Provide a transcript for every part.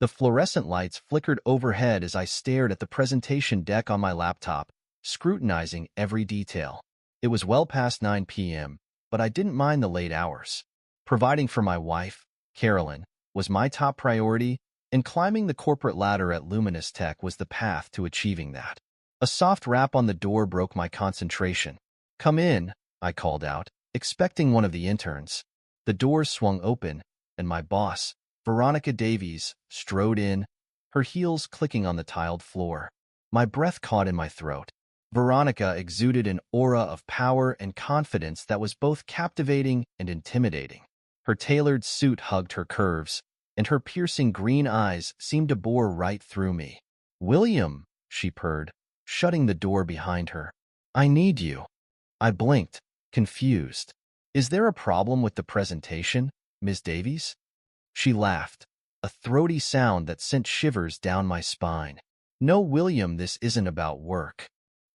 The fluorescent lights flickered overhead as I stared at the presentation deck on my laptop, scrutinizing every detail. It was well past 9 p.m., but I didn't mind the late hours. Providing for my wife, Carolyn, was my top priority, and climbing the corporate ladder at Luminous Tech was the path to achieving that. A soft rap on the door broke my concentration. "Come in," I called out, expecting one of the interns. The doors swung open, and my boss, Veronica Davies, strode in, her heels clicking on the tiled floor. My breath caught in my throat. Veronica exuded an aura of power and confidence that was both captivating and intimidating. Her tailored suit hugged her curves, and her piercing green eyes seemed to bore right through me. "William," she purred, shutting the door behind her. "I need you." I blinked, confused. "Is there a problem with the presentation, Ms. Davies?" She laughed, a throaty sound that sent shivers down my spine. "No, William, this isn't about work."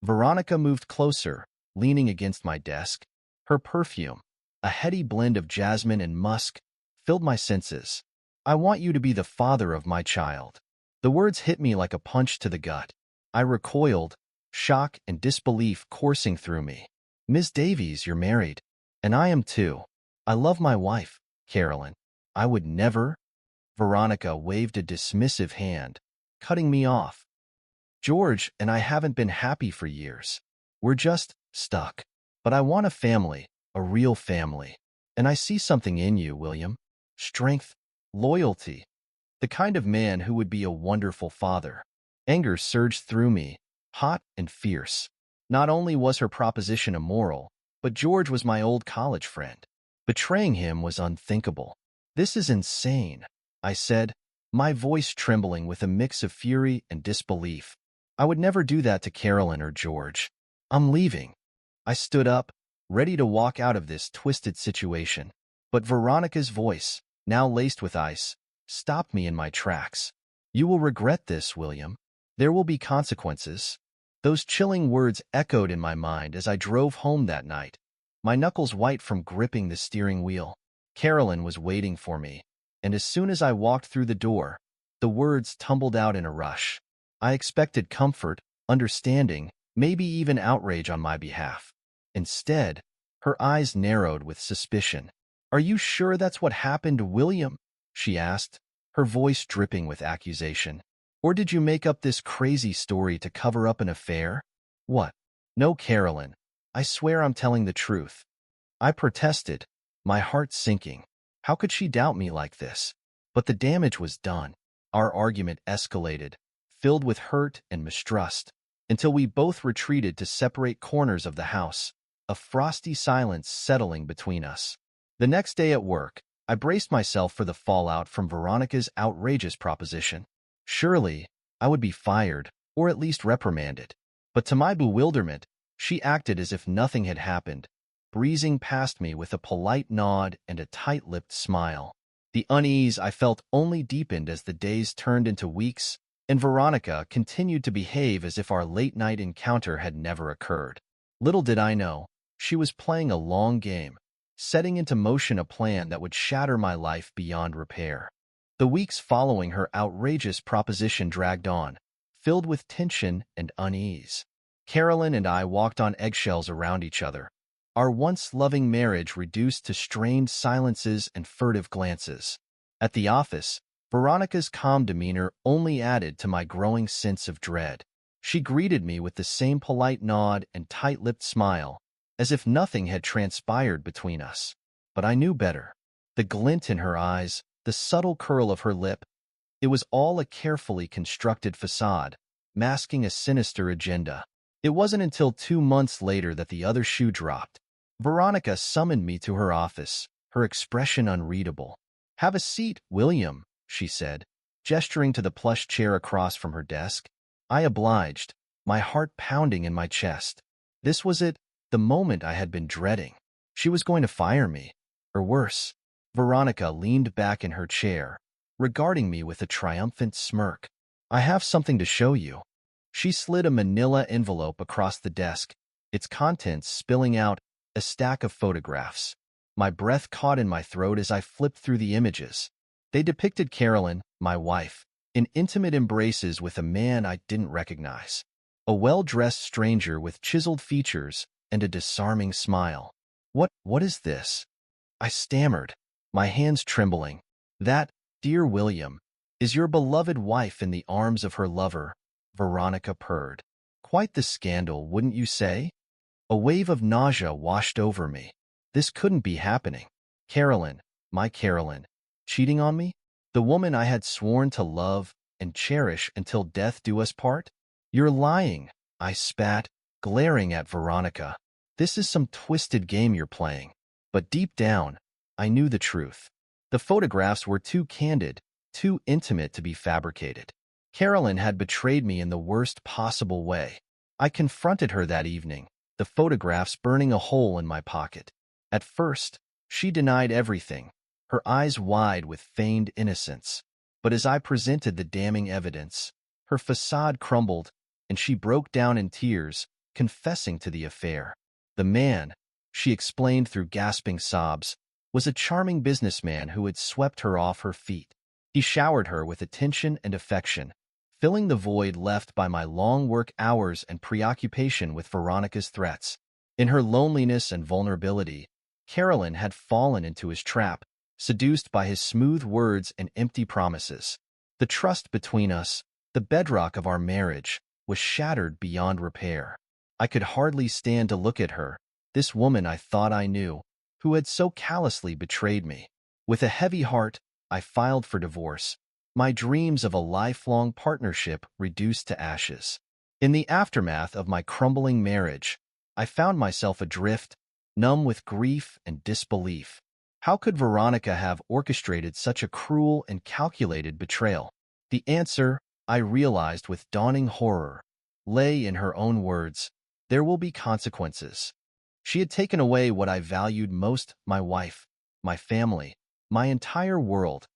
Veronica moved closer, leaning against my desk. Her perfume, a heady blend of jasmine and musk, filled my senses. "I want you to be the father of my child." The words hit me like a punch to the gut. I recoiled, shock and disbelief coursing through me. "Ms. Davies, you're married. And I am too. I love my wife, Carolyn. I would never—" Veronica waved a dismissive hand, cutting me off. "George and I haven't been happy for years. We're just stuck. But I want a family, a real family. And I see something in you, William. Strength, loyalty. The kind of man who would be a wonderful father." Anger surged through me, hot and fierce. Not only was her proposition immoral, but George was my old college friend. Betraying him was unthinkable. "This is insane," I said, my voice trembling with a mix of fury and disbelief. "I would never do that to Carolyn or George. I'm leaving." I stood up, ready to walk out of this twisted situation. But Veronica's voice, now laced with ice, stopped me in my tracks. "You will regret this, William. There will be consequences." Those chilling words echoed in my mind as I drove home that night, my knuckles white from gripping the steering wheel. Carolyn was waiting for me, and as soon as I walked through the door, the words tumbled out in a rush. I expected comfort, understanding, maybe even outrage on my behalf. Instead, her eyes narrowed with suspicion. "Are you sure that's what happened, William?" she asked, her voice dripping with accusation. "Or did you make up this crazy story to cover up an affair?" "What? No, Carolyn. I swear I'm telling the truth." I protested, my heart sinking. How could she doubt me like this? But the damage was done. Our argument escalated, filled with hurt and mistrust, until we both retreated to separate corners of the house, a frosty silence settling between us. The next day at work, I braced myself for the fallout from Veronica's outrageous proposition. Surely, I would be fired, or at least reprimanded. But to my bewilderment, she acted as if nothing had happened, breezing past me with a polite nod and a tight-lipped smile. The unease I felt only deepened as the days turned into weeks, and Veronica continued to behave as if our late-night encounter had never occurred. Little did I know, she was playing a long game, setting into motion a plan that would shatter my life beyond repair. The weeks following her outrageous proposition dragged on, filled with tension and unease. Carolyn and I walked on eggshells around each other, our once loving marriage reduced to strained silences and furtive glances. At the office, Veronica's calm demeanor only added to my growing sense of dread. She greeted me with the same polite nod and tight-lipped smile, as if nothing had transpired between us. But I knew better. The glint in her eyes, the subtle curl of her lip, it was all a carefully constructed facade, masking a sinister agenda. It wasn't until 2 months later that the other shoe dropped. Veronica summoned me to her office, her expression unreadable. "Have a seat, William," she said, gesturing to the plush chair across from her desk. I obliged, my heart pounding in my chest. This was it, the moment I had been dreading. She was going to fire me, or worse. Veronica leaned back in her chair, regarding me with a triumphant smirk. "I have something to show you." She slid a manila envelope across the desk, its contents spilling out, a stack of photographs. My breath caught in my throat as I flipped through the images. They depicted Carolyn, my wife, in intimate embraces with a man I didn't recognize. A well-dressed stranger with chiseled features and a disarming smile. What is this? I stammered, my hands trembling. That, dear William, is your beloved wife in the arms of her lover, Veronica purred. Quite the scandal, wouldn't you say? A wave of nausea washed over me. This couldn't be happening. Carolyn, my Carolyn, cheating on me? The woman I had sworn to love and cherish until death do us part? You're lying, I spat, glaring at Veronica. This is some twisted game you're playing. But deep down, I knew the truth. The photographs were too candid, too intimate to be fabricated. Carolyn had betrayed me in the worst possible way. I confronted her that evening, the photographs burning a hole in my pocket. At first, she denied everything, her eyes wide with feigned innocence. But as I presented the damning evidence, her facade crumbled, and she broke down in tears, confessing to the affair. The man, she explained through gasping sobs, was a charming businessman who had swept her off her feet. He showered her with attention and affection, filling the void left by my long work hours and preoccupation with Veronica's threats. In her loneliness and vulnerability, Carolyn had fallen into his trap, seduced by his smooth words and empty promises. The trust between us, the bedrock of our marriage, was shattered beyond repair. I could hardly stand to look at her, this woman I thought I knew, who had so callously betrayed me. With a heavy heart, I filed for divorce, my dreams of a lifelong partnership reduced to ashes. In the aftermath of my crumbling marriage, I found myself adrift, numb with grief and disbelief. How could Veronica have orchestrated such a cruel and calculated betrayal? The answer, I realized with dawning horror, lay in her own words. There will be consequences. She had taken away what I valued most, my wife, my family, my entire world,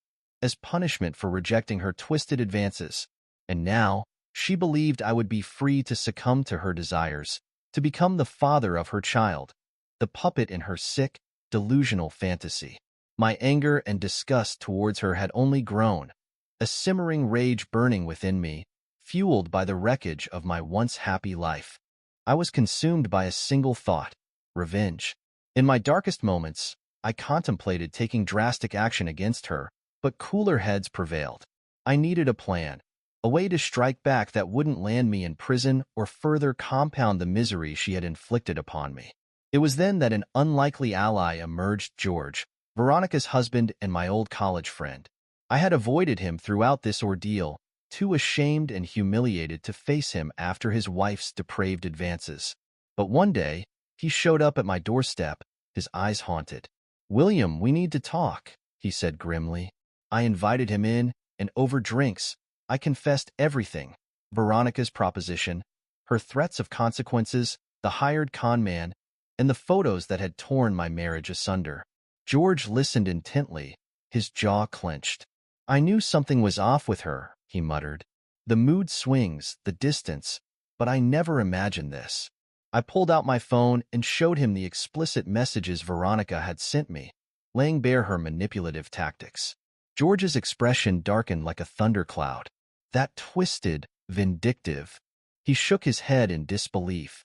as punishment for rejecting her twisted advances. And now, she believed I would be free to succumb to her desires, to become the father of her child, the puppet in her sick, delusional fantasy. My anger and disgust towards her had only grown, a simmering rage burning within me, fueled by the wreckage of my once happy life. I was consumed by a single thought: revenge. In my darkest moments, I contemplated taking drastic action against her, but cooler heads prevailed. I needed a plan, a way to strike back that wouldn't land me in prison or further compound the misery she had inflicted upon me. It was then that an unlikely ally emerged: George, Veronica's husband and my old college friend. I had avoided him throughout this ordeal, too ashamed and humiliated to face him after his wife's depraved advances. But one day, he showed up at my doorstep, his eyes haunted. "William, we need to talk," he said grimly. I invited him in, and over drinks, I confessed everything: Veronica's proposition, her threats of consequences, the hired con man, and the photos that had torn my marriage asunder. George listened intently, his jaw clenched. "I knew something was off with her," he muttered. "The mood swings, the distance, but I never imagined this." I pulled out my phone and showed him the explicit messages Veronica had sent me, laying bare her manipulative tactics. George's expression darkened like a thundercloud. That twisted, vindictive. He shook his head in disbelief.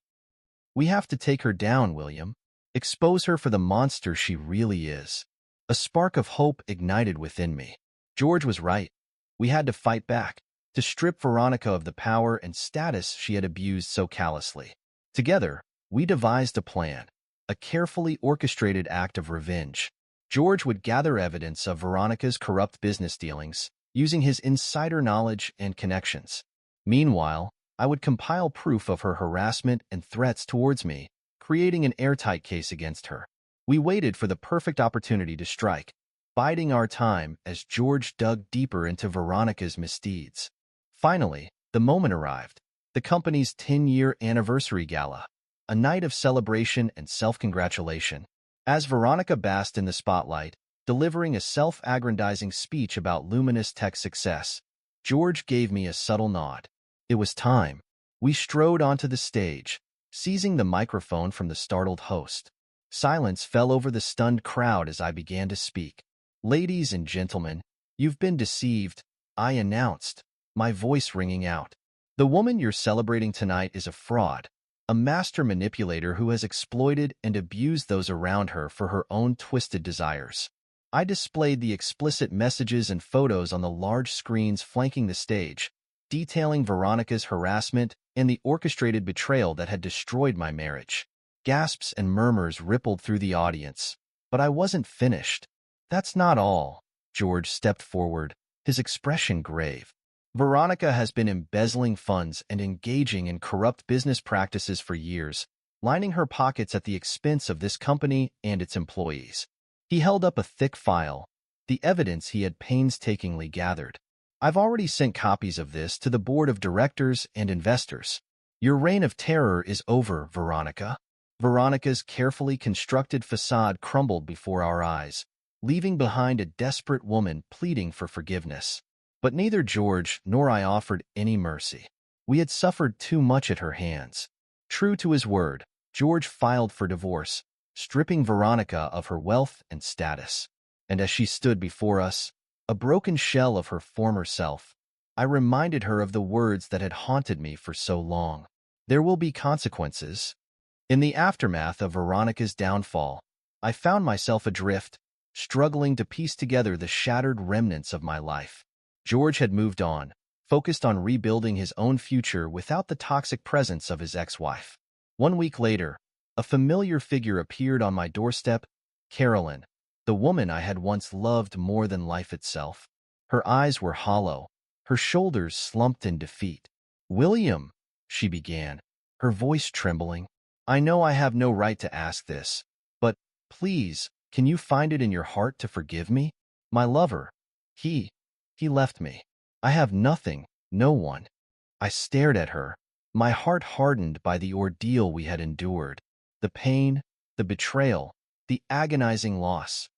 "We have to take her down, William. Expose her for the monster she really is." A spark of hope ignited within me. George was right. We had to fight back, to strip Veronica of the power and status she had abused so callously. Together, we devised a plan, a carefully orchestrated act of revenge. George would gather evidence of Veronica's corrupt business dealings, using his insider knowledge and connections. Meanwhile, I would compile proof of her harassment and threats towards me, creating an airtight case against her. We waited for the perfect opportunity to strike, biding our time as George dug deeper into Veronica's misdeeds. Finally, the moment arrived: the company's 10-year anniversary gala, a night of celebration and self-congratulation. As Veronica basked in the spotlight, delivering a self-aggrandizing speech about luminous tech success, George gave me a subtle nod. It was time. We strode onto the stage, seizing the microphone from the startled host. Silence fell over the stunned crowd as I began to speak. "Ladies and gentlemen, you've been deceived," I announced, my voice ringing out. The woman you're celebrating tonight is a fraud, a master manipulator who has exploited and abused those around her for her own twisted desires. I displayed the explicit messages and photos on the large screens flanking the stage, detailing Veronica's harassment and the orchestrated betrayal that had destroyed my marriage. Gasps and murmurs rippled through the audience, but I wasn't finished. That's not all. George stepped forward, his expression grave. Veronica has been embezzling funds and engaging in corrupt business practices for years, lining her pockets at the expense of this company and its employees. He held up a thick file, the evidence he had painstakingly gathered. I've already sent copies of this to the board of directors and investors. Your reign of terror is over, Veronica. Veronica's carefully constructed facade crumbled before our eyes, leaving behind a desperate woman pleading for forgiveness. But neither George nor I offered any mercy. We had suffered too much at her hands. True to his word, George filed for divorce, stripping Veronica of her wealth and status. And as she stood before us, a broken shell of her former self, I reminded her of the words that had haunted me for so long. There will be consequences. In the aftermath of Veronica's downfall, I found myself adrift, struggling to piece together the shattered remnants of my life. George had moved on, focused on rebuilding his own future without the toxic presence of his ex-wife. 1 week later, a familiar figure appeared on my doorstep, Carolyn, the woman I had once loved more than life itself. Her eyes were hollow, her shoulders slumped in defeat. "William," she began, her voice trembling, "I know I have no right to ask this, but please, can you find it in your heart to forgive me? My lover, he left me. I have nothing, no one." I stared at her, my heart hardened by the ordeal we had endured. The pain, the betrayal, the agonizing loss.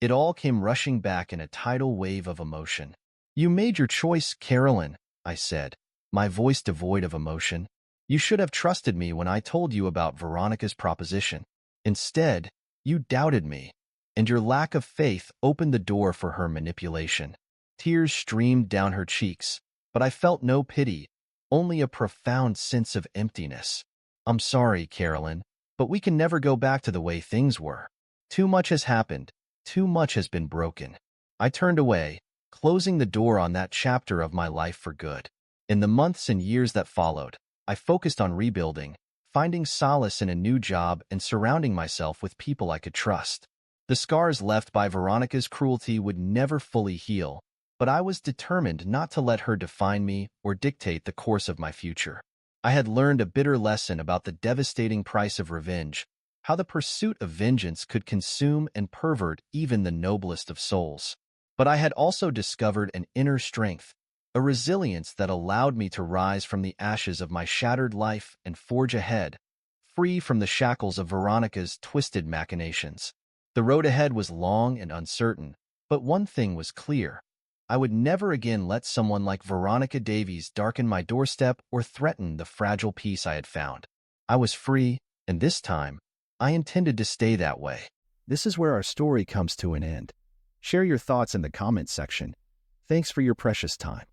It all came rushing back in a tidal wave of emotion. "You made your choice, Carolyn," I said, my voice devoid of emotion. "You should have trusted me when I told you about Veronica's proposition. Instead, you doubted me, and your lack of faith opened the door for her manipulation." Tears streamed down her cheeks, but I felt no pity, only a profound sense of emptiness. "I'm sorry, Carolyn, but we can never go back to the way things were. Too much has happened, too much has been broken." I turned away, closing the door on that chapter of my life for good. In the months and years that followed, I focused on rebuilding, finding solace in a new job and surrounding myself with people I could trust. The scars left by Veronica's cruelty would never fully heal, but I was determined not to let her define me or dictate the course of my future. I had learned a bitter lesson about the devastating price of revenge, how the pursuit of vengeance could consume and pervert even the noblest of souls. But I had also discovered an inner strength, a resilience that allowed me to rise from the ashes of my shattered life and forge ahead, free from the shackles of Veronica's twisted machinations. The road ahead was long and uncertain, but one thing was clear. I would never again let someone like Veronica Davies darken my doorstep or threaten the fragile peace I had found. I was free, and this time, I intended to stay that way. This is where our story comes to an end. Share your thoughts in the comments section. Thanks for your precious time.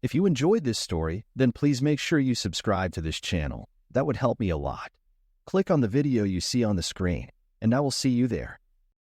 If you enjoyed this story, then please make sure you subscribe to this channel. That would help me a lot. Click on the video you see on the screen, and I will see you there.